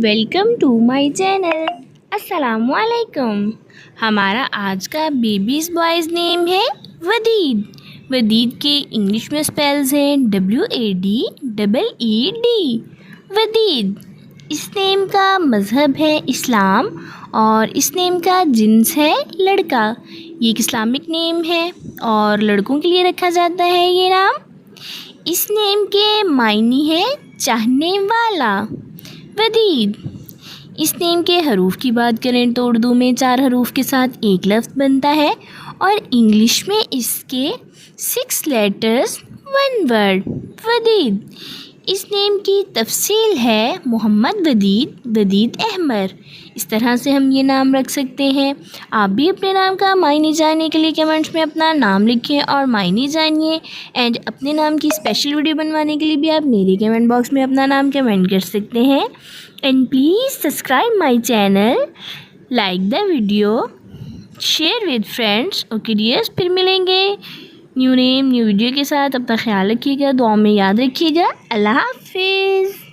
Welcome to my channel. अस्सलामुअलैकुम। हमारा आज का बेबीज़ बॉयज़ नेम है वदीद। वदीद के इंग्लिश में स्पेल्स हैं WADEED। वदीद। इस नेम का मज़हब है इस्लाम और इस नेम का जिन्स है लड़का। ये एक इस्लामिक नेम है और लड़कों के लिए रखा जाता है ये नाम। इस नेम के मायने है चाहने वाला। वदीद। इस नेम के हरूफ की बात करें तो उर्दू में 4 हरूफ के साथ एक लफ्ज़ बनता है और इंग्लिश में इसके 6 लेटर्स 1 वर्ड। वदीद। इस नेम की तफसील है मोहम्मद वदीद, वदीद अहमद। इस तरह से हम ये नाम रख सकते हैं। आप भी अपने नाम का मायने जानने के लिए कमेंट्स में अपना नाम लिखें और मायने जानिए। एंड अपने नाम की स्पेशल वीडियो बनवाने के लिए भी आप मेरे कमेंट बॉक्स में अपना नाम कमेंट कर सकते हैं। And please subscribe my channel, like the video, share with friends. Okay dears, फिर मिलेंगे न्यू नेम न्यू वीडियो के साथ। अपना ख्याल रखिएगा, दुआ में याद रखिएगा। अल्लाह हाफिज़।